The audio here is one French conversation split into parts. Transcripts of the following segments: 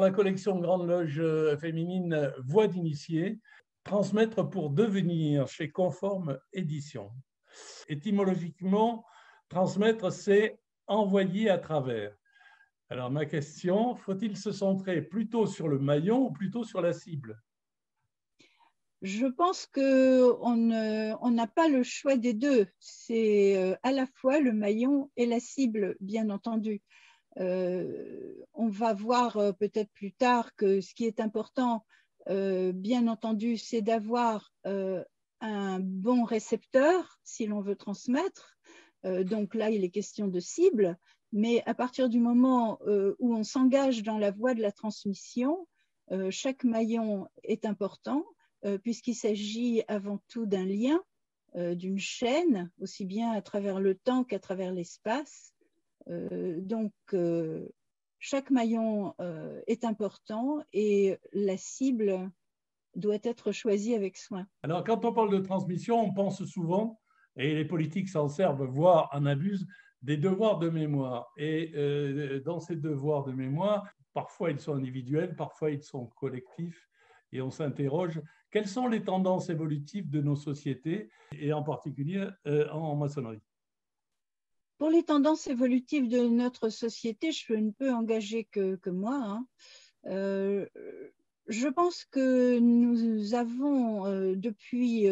la collection Grande Loge féminine Voix d'initié, transmettre pour devenir chez Conforme Édition. Étymologiquement, transmettre, c'est envoyer à travers. Alors ma question, faut-il se centrer plutôt sur le maillon ou plutôt sur la cible? Je pense qu'on n'a pas le choix des deux. C'est à la fois le maillon et la cible, bien entendu. On va voir peut-être plus tard que ce qui est important, bien entendu, c'est d'avoir un bon récepteur si l'on veut transmettre. Donc là, il est question de cible. Mais à partir du moment où on s'engage dans la voie de la transmission, chaque maillon est important puisqu'il s'agit avant tout d'un lien, d'une chaîne, aussi bien à travers le temps qu'à travers l'espace. Donc, chaque maillon est important et la cible doit être choisie avec soin. Alors, quand on parle de transmission, on pense souvent, et les politiques s'en servent, voire en abusent, des devoirs de mémoire. Et dans ces devoirs de mémoire, parfois ils sont individuels, parfois ils sont collectifs, et on s'interroge, quelles sont les tendances évolutives de nos sociétés, et en particulier en maçonnerie? Pour les tendances évolutives de notre société, je ne peux engager que moi. Je pense que nous avons depuis,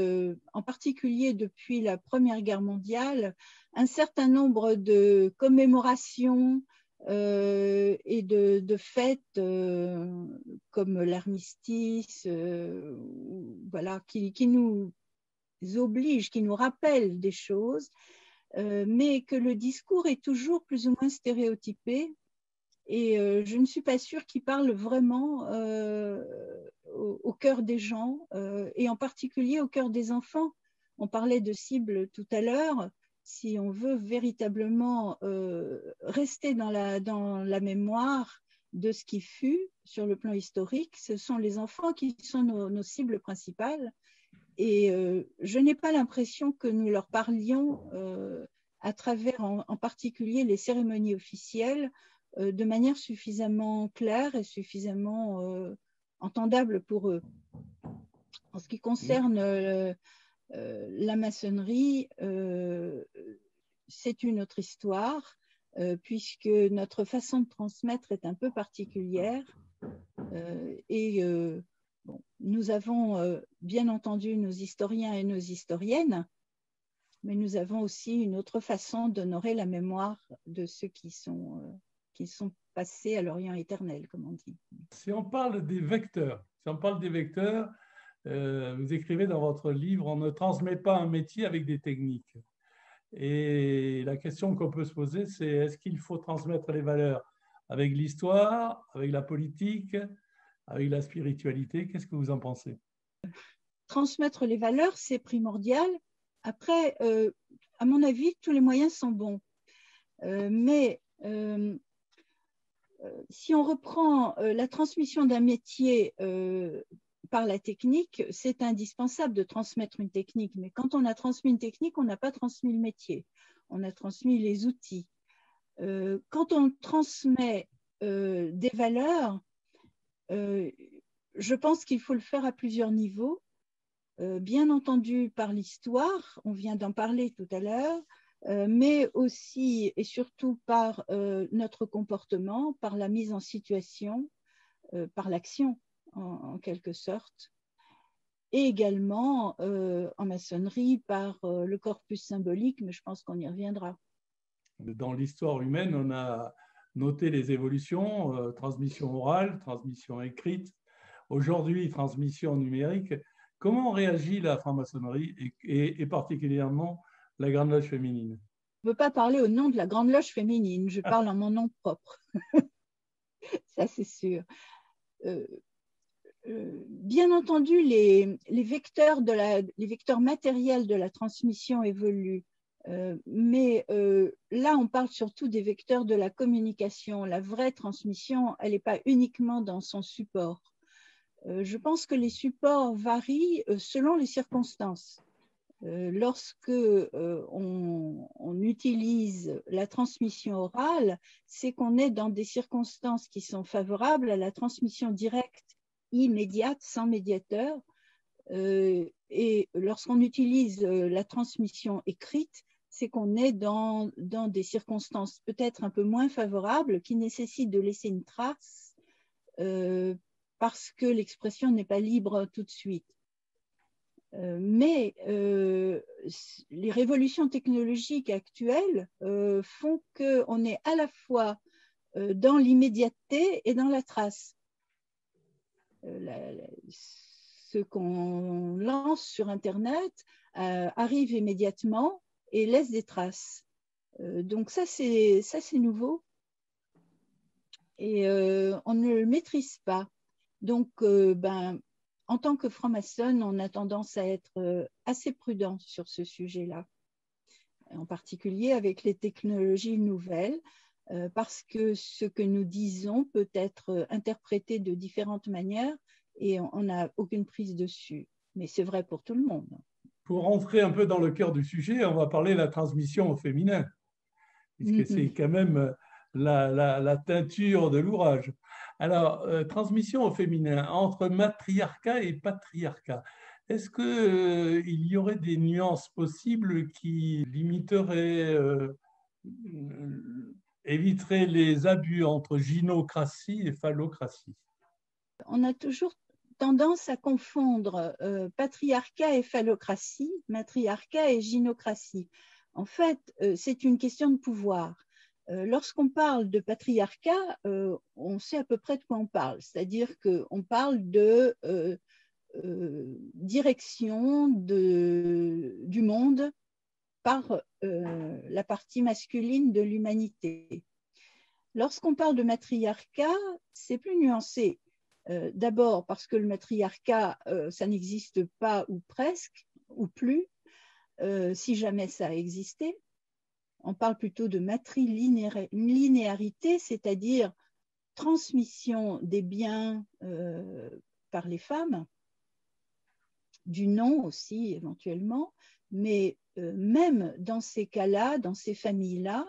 en particulier depuis la Première Guerre mondiale, un certain nombre de commémorations et de fêtes comme l'armistice, voilà, qui nous obligent, qui nous rappellent des choses, mais que le discours est toujours plus ou moins stéréotypé. Et je ne suis pas sûre qu'il parle vraiment au cœur des gens et en particulier au cœur des enfants. On parlait de cible tout à l'heure. Si on veut véritablement rester dans la mémoire de ce qui fut sur le plan historique, ce sont les enfants qui sont nos cibles principales. Et je n'ai pas l'impression que nous leur parlions à travers en particulier les cérémonies officielles de manière suffisamment claire et suffisamment entendable pour eux. En ce qui concerne la maçonnerie, c'est une autre histoire, puisque notre façon de transmettre est un peu particulière. Bon, nous avons bien entendu nos historiens et nos historiennes, mais nous avons aussi une autre façon d'honorer la mémoire de ceux qui sont passés à l'Orient éternel, comme on dit. Si on parle des vecteurs, vous écrivez dans votre livre, on ne transmet pas un métier avec des techniques. Et la question qu'on peut se poser, c'est est-ce qu'il faut transmettre les valeurs avec l'histoire, avec la politique, avec la spiritualité? Qu'est-ce que vous en pensez? Transmettre les valeurs, c'est primordial. Après, à mon avis, tous les moyens sont bons. Mais si on reprend la transmission d'un métier par la technique, c'est indispensable de transmettre une technique. Mais quand on a transmis une technique, on n'a pas transmis le métier. On a transmis les outils. Quand on transmet des valeurs, je pense qu'il faut le faire à plusieurs niveaux. Bien entendu par l'histoire, on vient d'en parler tout à l'heure, mais aussi et surtout par notre comportement, par la mise en situation, par l'action en quelque sorte, et également en maçonnerie par le corpus symbolique, mais je pense qu'on y reviendra. Dans l'histoire humaine, on a noté les évolutions, transmission orale, transmission écrite, aujourd'hui transmission numérique. Comment réagit la franc-maçonnerie et particulièrement la Grande Loge féminine? Je ne veux pas parler au nom de la Grande Loge féminine, je parle en mon nom propre. Ça, c'est sûr. Bien entendu, les vecteurs matériels de la transmission évoluent. Mais là, on parle surtout des vecteurs de la communication. La vraie transmission, elle n'est pas uniquement dans son support. Je pense que les supports varient selon les circonstances. lorsque on utilise la transmission orale, c'est qu'on est dans des circonstances qui sont favorables à la transmission directe, immédiate, sans médiateur. Et lorsqu'on utilise la transmission écrite, c'est qu'on est dans des circonstances peut-être un peu moins favorables qui nécessitent de laisser une trace parce que l'expression n'est pas libre tout de suite. Mais les révolutions technologiques actuelles font qu'on est à la fois dans l'immédiateté et dans la trace. Ce qu'on lance sur Internet arrive immédiatement et laisse des traces. Donc ça, c'est nouveau. Et on ne le maîtrise pas. Donc, en tant que franc-maçon, on a tendance à être assez prudent sur ce sujet-là, en particulier avec les technologies nouvelles, parce que ce que nous disons peut être interprété de différentes manières et on n'a aucune prise dessus. Mais c'est vrai pour tout le monde. Pour rentrer un peu dans le cœur du sujet, on va parler de la transmission au féminin, puisque c'est quand même la teinture de l'ouvrage. Alors, transmission au féminin, entre matriarcat et patriarcat, est-ce qu'il y aurait des nuances possibles qui limiteraient, éviteraient les abus entre gynocratie et phallocratie? On a toujours tendance à confondre patriarcat et phallocratie, matriarcat et gynocratie. En fait, c'est une question de pouvoir. Lorsqu'on parle de patriarcat, on sait à peu près de quoi on parle, c'est-à-dire qu'on parle de direction du monde par la partie masculine de l'humanité. Lorsqu'on parle de matriarcat, c'est plus nuancé. D'abord parce que le matriarcat, ça n'existe pas ou presque, ou plus, si jamais ça a existé. On parle plutôt de matrilinéarité, c'est-à-dire transmission des biens par les femmes, du nom aussi éventuellement, mais même dans ces cas-là, dans ces familles-là,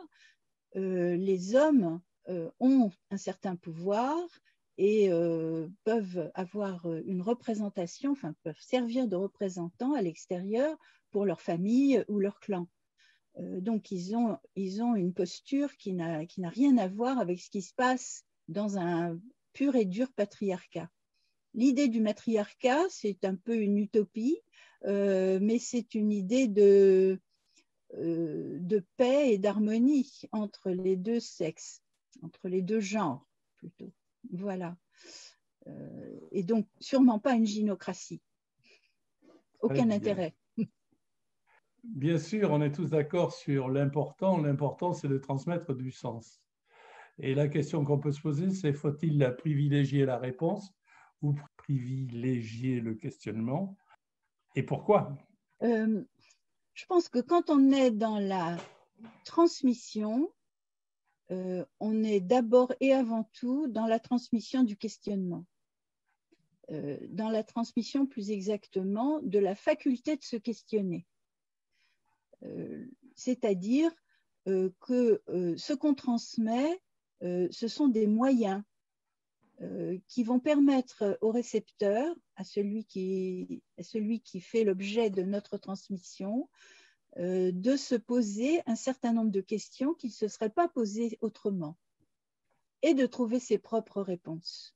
les hommes ont un certain pouvoir et peuvent avoir une représentation, enfin peuvent servir de représentants à l'extérieur pour leur famille ou leur clan. Donc ils ont une posture qui n'a rien à voir avec ce qui se passe dans un pur et dur patriarcat. L'idée du matriarcat, c'est un peu une utopie, mais c'est une idée de paix et d'harmonie entre les deux sexes, entre les deux genres plutôt. Voilà. Et donc, sûrement pas une gynocratie. Aucun intérêt. Bien sûr, on est tous d'accord sur l'important. L'important, c'est de transmettre du sens. Et la question qu'on peut se poser, c'est faut-il privilégier la réponse ou privilégier le questionnement? Et pourquoi? Je pense que quand on est dans la transmission, on est d'abord et avant tout dans la transmission du questionnement. Dans la transmission, plus exactement, de la faculté de se questionner. C'est-à-dire que ce qu'on transmet, ce sont des moyens qui vont permettre au récepteur, à celui qui fait l'objet de notre transmission, de se poser un certain nombre de questions qu'il ne se serait pas posées autrement et de trouver ses propres réponses.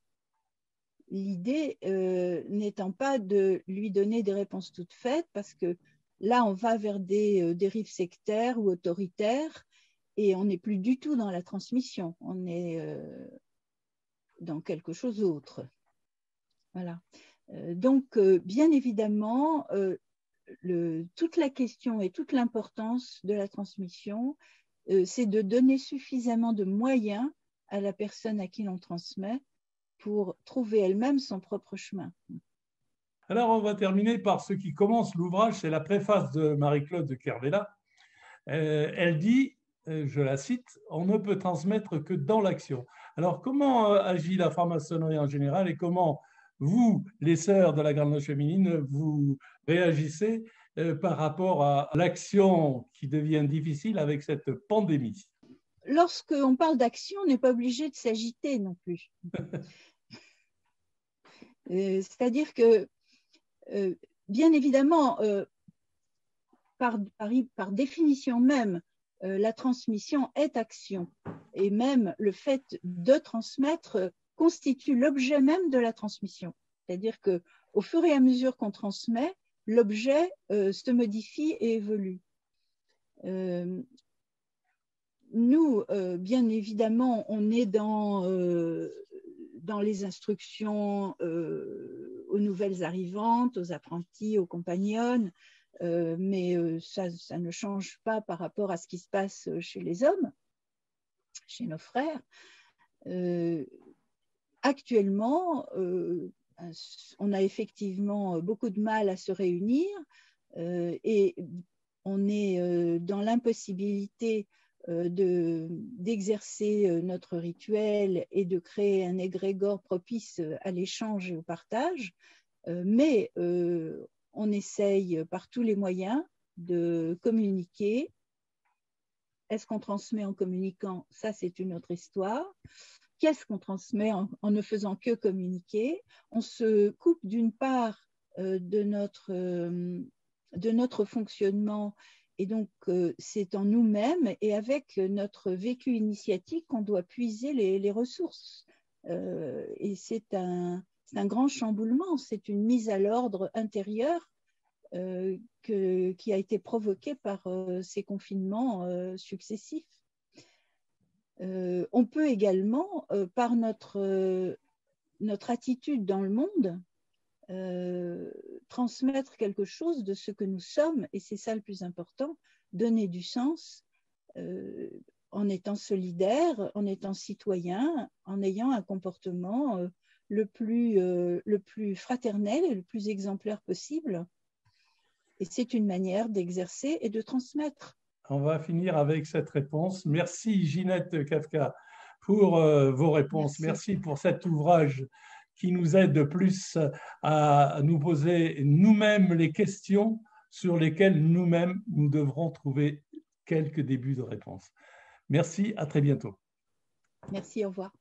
L'idée n'étant pas de lui donner des réponses toutes faites parce que là, on va vers des dérives sectaires ou autoritaires et on n'est plus du tout dans la transmission, on est dans quelque chose d'autre. Voilà. Donc, bien évidemment, toute la question et toute l'importance de la transmission, c'est de donner suffisamment de moyens à la personne à qui l'on transmet pour trouver elle-même son propre chemin. Alors, on va terminer par ce qui commence l'ouvrage, c'est la préface de Marie-Claude de Kervella. Elle dit, je la cite, « On ne peut transmettre que dans l'action ». Alors, comment agit la franc-maçonnerie en général et comment vous, les sœurs de la Grande Loge féminine, vous réagissez par rapport à l'action qui devient difficile avec cette pandémie? Lorsqu'on parle d'action, on n'est pas obligé de s'agiter non plus. C'est-à-dire que, bien évidemment, par définition même, la transmission est action. Et même le fait de transmettre constitue l'objet même de la transmission. C'est-à-dire qu'au fur et à mesure qu'on transmet, l'objet se modifie et évolue. Nous, bien évidemment, on est dans les instructions aux nouvelles arrivantes, aux apprentis, aux compagnonnes, mais ça ne change pas par rapport à ce qui se passe chez les hommes, chez nos frères. Actuellement, on a effectivement beaucoup de mal à se réunir et on est dans l'impossibilité d'exercer notre rituel et de créer un égrégore propice à l'échange et au partage, mais on essaye par tous les moyens de communiquer. Est-ce qu'on transmet en communiquant? Ça, c'est une autre histoire. Qu'est-ce qu'on transmet en ne faisant que communiquer? On se coupe d'une part de notre fonctionnement, et donc c'est en nous-mêmes et avec notre vécu initiatique qu'on doit puiser les ressources. Et c'est un grand chamboulement, c'est une mise à l'ordre intérieur qui a été provoquée par ces confinements successifs. On peut également, par notre attitude dans le monde, transmettre quelque chose de ce que nous sommes, et c'est ça le plus important, donner du sens en étant solidaire, en étant citoyen, en ayant un comportement le plus fraternel et le plus exemplaire possible. Et c'est une manière d'exercer et de transmettre. On va finir avec cette réponse. Merci Ginette Kafka pour vos réponses. Merci pour cet ouvrage qui nous aide de plus à nous poser nous-mêmes les questions sur lesquelles nous-mêmes nous devrons trouver quelques débuts de réponses. Merci, à très bientôt. Merci, au revoir.